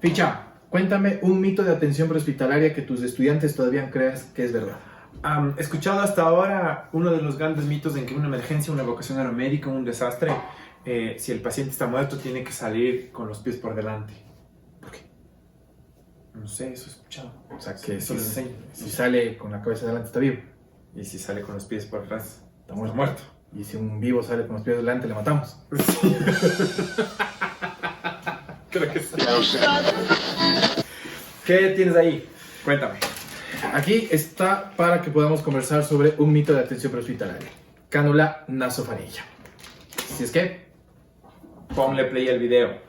Ficha, cuéntame un mito de atención prehospitalaria que tus estudiantes todavía creas que es verdad. He escuchado hasta ahora uno de los grandes mitos en que una emergencia, una evacuación aeromédica, un desastre, si el paciente está muerto, tiene que salir con los pies por delante. ¿Por qué? No sé, eso he escuchado. O sea, que Eso les enseño. si sale con la cabeza adelante está vivo. Y si sale con los pies por atrás, Está muerto. Y si un vivo sale con los pies adelante, le matamos. Creo que sí. ¿Qué tienes ahí? Cuéntame. Aquí está para que podamos conversar sobre un mito de atención prehospitalaria. Cánula nasofaringea. Si es que... Ponle play al video.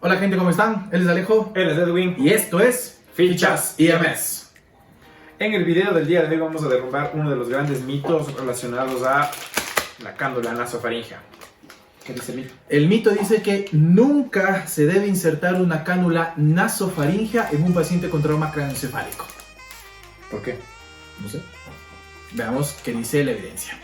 Hola gente, ¿cómo están? Él es Alejo. Él es Edwin. Y esto es Fichas IMS. En el video del día de hoy vamos a derrumbar uno de los grandes mitos relacionados a la cánula nasofaringea. ¿Qué dice el mito? El mito dice que nunca se debe insertar una cánula nasofaringea en un paciente con trauma craneoencefálico. ¿Por qué? No sé. Veamos qué dice la evidencia.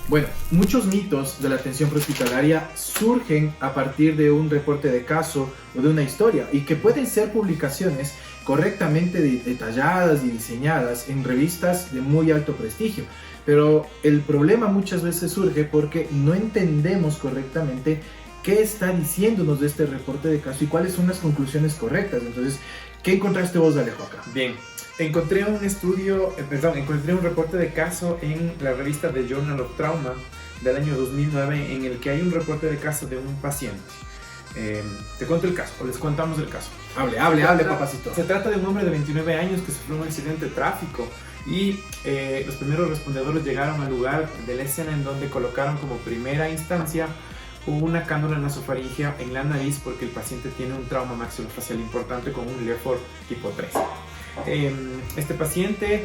Bueno, muchos mitos de la atención prehospitalaria surgen a partir de un reporte de caso o de una historia y que pueden ser publicaciones correctamente detalladas y diseñadas en revistas de muy alto prestigio. Pero el problema muchas veces surge porque no entendemos correctamente qué está diciéndonos de este reporte de caso y cuáles son las conclusiones correctas. Entonces, ¿qué encontraste vos, Alejo, acá? Bien, encontré encontré un reporte de caso en la revista The Journal of Trauma del año 2009 en el que hay un reporte de caso de un paciente. Te cuento el caso, o les contamos el caso. Hable, papacito. Se trata de un hombre de 29 años que sufrió un accidente de tráfico y los primeros respondedores llegaron al lugar de la escena en donde colocaron como primera instancia una cánula nasofaringea en la nariz porque el paciente tiene un trauma maxilofacial importante con un LEFOR tipo 3. Este paciente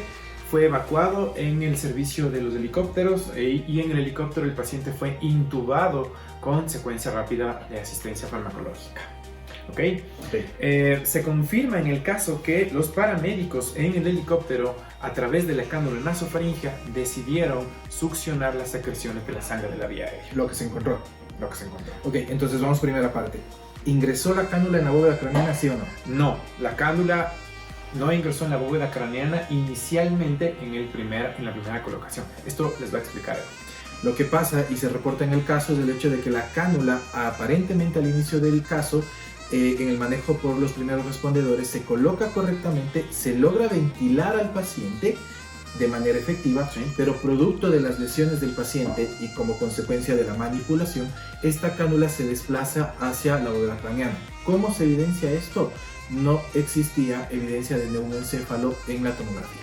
fue evacuado en el servicio de los helicópteros y en el helicóptero el paciente fue intubado con secuencia rápida de asistencia farmacológica. ¿Okay? Se confirma en el caso que los paramédicos en el helicóptero, a través de la cánula nasofaringea, decidieron succionar las secreciones de la sangre de la vía aérea. Lo que se encontró. Lo que se encontró. Ok, entonces vamos primera parte. ¿Ingresó la cánula en la bóveda craneana, sí o no? No, la cánula no ingresó en la bóveda craneana inicialmente en la primera colocación. Esto les va a explicar. Lo que pasa y se reporta en el caso es el hecho de que la cánula, aparentemente al inicio del caso, en el manejo por los primeros respondedores, se coloca correctamente, se logra ventilar al paciente de manera efectiva, sí, pero producto de las lesiones del paciente y como consecuencia de la manipulación, esta cánula se desplaza hacia la bóveda craneana. ¿Cómo se evidencia esto? No existía evidencia de neumoencéfalo en la tomografía.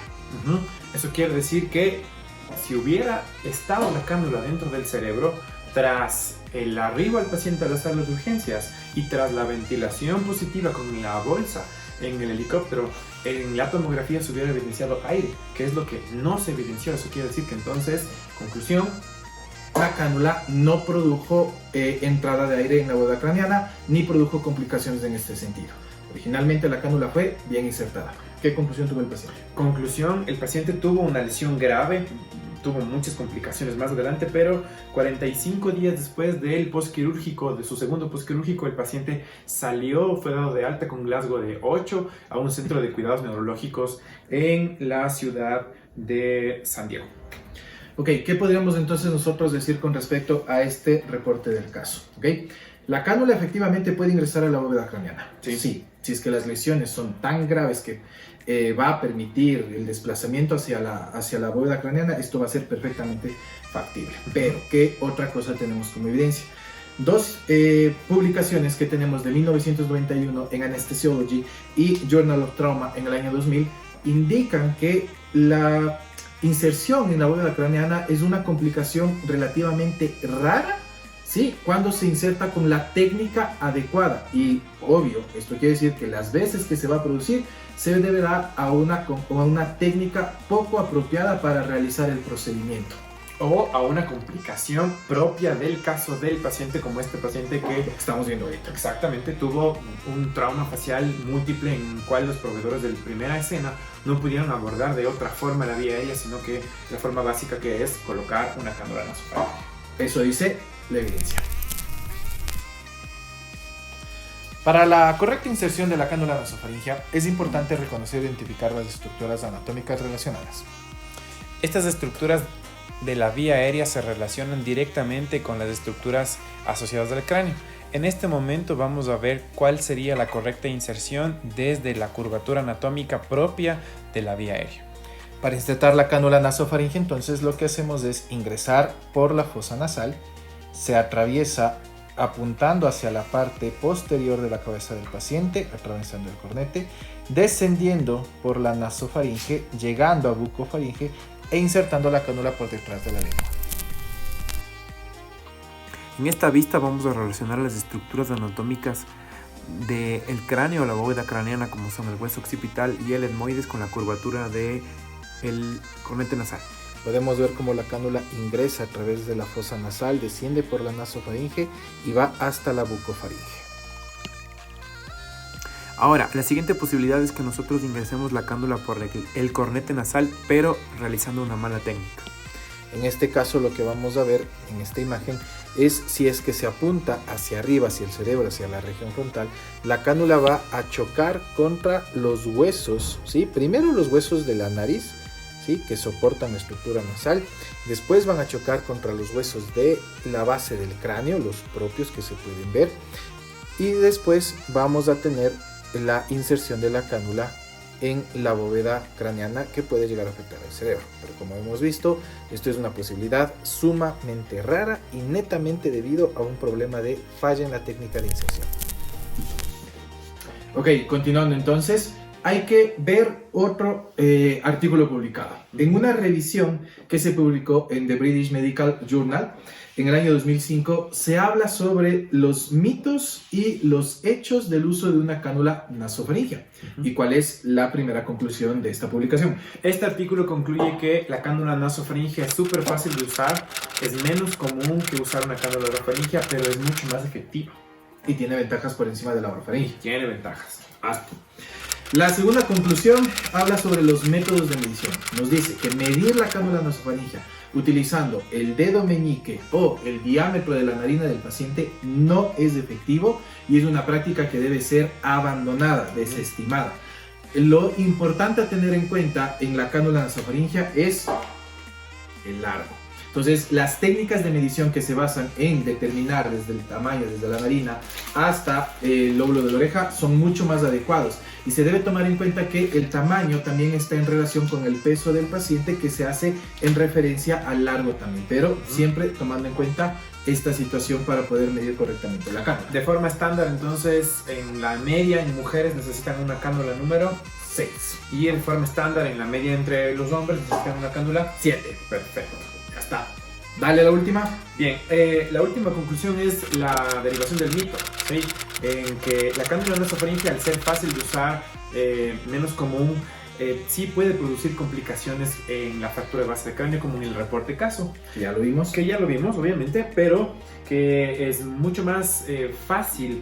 Eso quiere decir que si hubiera estado la cánula dentro del cerebro, tras el arribo al paciente a la sala de urgencias y tras la ventilación positiva con la bolsa en el helicóptero, en la tomografía se hubiera evidenciado aire, que es lo que no se evidenció. Eso quiere decir que entonces, conclusión, la cánula no produjo entrada de aire en la bóveda craneana ni produjo complicaciones en este sentido. Originalmente la cánula fue bien insertada. ¿Qué conclusión tuvo el paciente? Conclusión, el paciente tuvo una lesión grave, tuvo muchas complicaciones más adelante, pero 45 días después del postquirúrgico, de su segundo postquirúrgico, el paciente fue dado de alta con Glasgow de 8 a un centro de cuidados neurológicos en la ciudad de San Diego. Ok, ¿qué podríamos entonces nosotros decir con respecto a este reporte del caso? Okay. La cánula efectivamente puede ingresar a la bóveda craneana. Sí, si es que las lesiones son tan graves que va a permitir el desplazamiento hacia la bóveda craneana, esto va a ser perfectamente factible. Pero, ¿qué otra cosa tenemos como evidencia? Dos publicaciones que tenemos de 1991 en Anesthesiology y Journal of Trauma en el año 2000 indican que la inserción en la bóveda craneana es una complicación relativamente rara, ¿sí?, cuando se inserta con la técnica adecuada. Y obvio, esto quiere decir que las veces que se va a producir se deberá a una técnica poco apropiada para realizar el procedimiento. o a una complicación propia del caso del paciente, como este paciente que estamos viendo ahorita. Exactamente, tuvo un trauma facial múltiple en el cual los proveedores de la primera escena no pudieron abordar de otra forma la vía aérea, sino que la forma básica, que es colocar una cánula nasofaríngea. Eso dice la evidencia. Para la correcta inserción de la cánula nasofaríngea es importante reconocer e identificar las estructuras anatómicas relacionadas. Estas estructuras de la vía aérea se relacionan directamente con las estructuras asociadas al cráneo. En este momento vamos a ver cuál sería la correcta inserción desde la curvatura anatómica propia de la vía aérea. Para insertar la cánula nasofaríngea, entonces lo que hacemos es ingresar por la fosa nasal, se atraviesa apuntando hacia la parte posterior de la cabeza del paciente, atravesando el cornete, descendiendo por la nasofaringe, llegando a bucofaringe e insertando la cánula por detrás de la lengua. En esta vista vamos a relacionar las estructuras anatómicas del cráneo o la bóveda craneana, como son el hueso occipital y el etmoides, con la curvatura del cornete nasal. Podemos ver cómo la cánula ingresa a través de la fosa nasal, desciende por la nasofaringe y va hasta la bucofaringe. Ahora, la siguiente posibilidad es que nosotros ingresemos la cánula por el cornete nasal, pero realizando una mala técnica. En este caso, lo que vamos a ver en esta imagen es si es que se apunta hacia arriba, hacia el cerebro, hacia la región frontal, la cánula va a chocar contra los huesos, ¿sí? Primero los huesos de la nariz, ¿sí?, que soportan la estructura nasal. Después van a chocar contra los huesos de la base del cráneo, los propios que se pueden ver. Y después vamos a tener la inserción de la cánula en la bóveda craneana, que puede llegar a afectar al cerebro. Pero como hemos visto, esto es una posibilidad sumamente rara y netamente debido a un problema de falla en la técnica de inserción. Ok, continuando entonces. Hay que ver otro artículo publicado. En una revisión que se publicó en The British Medical Journal en el año 2005, se habla sobre los mitos y los hechos del uso de una cánula nasofaríngea. ¿Y cuál es la primera conclusión de esta publicación? Este artículo concluye que la cánula nasofaríngea es súper fácil de usar, es menos común que usar una cánula orofaríngea, pero es mucho más efectiva. Y tiene ventajas por encima de la orofaríngea. Tiene ventajas. Hasta. La segunda conclusión habla sobre los métodos de medición. Nos dice que medir la cánula nasofaríngea utilizando el dedo meñique o el diámetro de la narina del paciente no es efectivo y es una práctica que debe ser abandonada, desestimada. Lo importante a tener en cuenta en la cánula nasofaríngea es el largo. Entonces, las técnicas de medición que se basan en determinar desde el tamaño, desde la narina hasta el lóbulo de la oreja, son mucho más adecuados. Y se debe tomar en cuenta que el tamaño también está en relación con el peso del paciente, que se hace en referencia al largo también, pero siempre tomando en cuenta esta situación para poder medir correctamente la cánula. De forma estándar, entonces, en la media en mujeres necesitan una cánula número 6. Y en forma estándar, en la media entre los hombres necesitan una cánula 7. Perfecto. Ya está. Dale la última. Bien, la última conclusión es la derivación del mito, ¿sí? En que la cánula nasofaríngea, al ser fácil de usar, menos común, sí puede producir complicaciones en la fractura de base de cráneo, como en el reporte caso. Que ya lo vimos. Que ya lo vimos, obviamente, pero que es mucho más fácil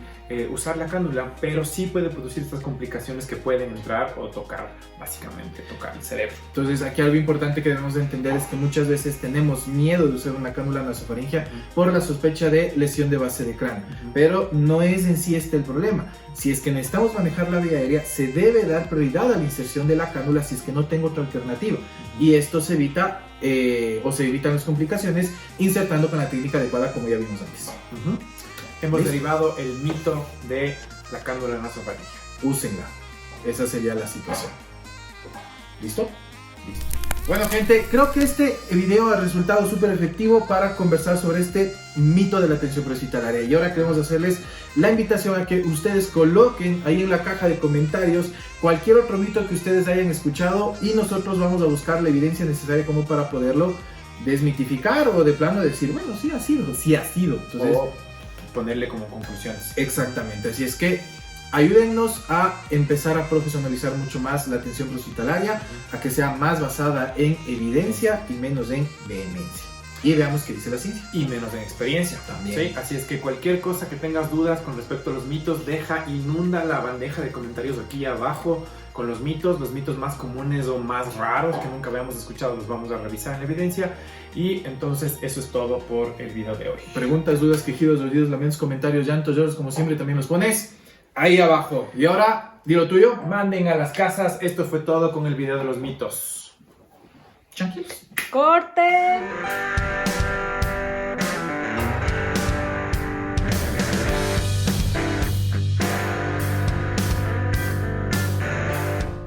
usar la cánula, pero sí puede producir estas complicaciones que pueden entrar o tocar, básicamente tocar el cerebro. Entonces, aquí algo importante que debemos de entender es que muchas veces tenemos miedo de usar una cánula nasofaríngea por la sospecha de lesión de base de cráneo, pero no es en sí este el problema. Si es que necesitamos manejar la vía aérea, se debe dar prioridad a la inserción de la cánula si es que no tengo otra alternativa, y esto se evita o se evitan las complicaciones insertando con la técnica adecuada, como ya vimos antes. Hemos ¿Listo? derivado el mito de la cánula nasofaríngea. Úsenla. Esa sería la situación. ¿Listo? Listo. Bueno, gente, creo que este video ha resultado súper efectivo para conversar sobre este mito de la tensión prehospitalaria. Y ahora queremos hacerles la invitación a que ustedes coloquen ahí en la caja de comentarios cualquier otro mito que ustedes hayan escuchado, y nosotros vamos a buscar la evidencia necesaria como para poderlo desmitificar o de plano decir, bueno, sí ha sido, sí ha sido. Entonces, O ponerle como conclusiones. exactamente, así es que ayúdennos a empezar a profesionalizar mucho más la atención prehospitalaria, a que sea más basada en evidencia y menos en vehemencia. y veamos qué dice la ciencia. Y menos en experiencia También. ¿sí? Así es que cualquier cosa que tengas dudas con respecto a los mitos, inunda la bandeja de comentarios aquí abajo con los mitos más comunes o más raros que nunca habíamos escuchado, los vamos a revisar en la evidencia. Y entonces eso es todo por el video de hoy. Preguntas, dudas, quejidos, olvidos, lamentos, comentarios, llantos, lloros, como siempre también los pones ahí abajo. Y ahora, di lo tuyo. Manden a las casas. Esto fue todo con el video de los mitos. Tranquilos. ¡Corte!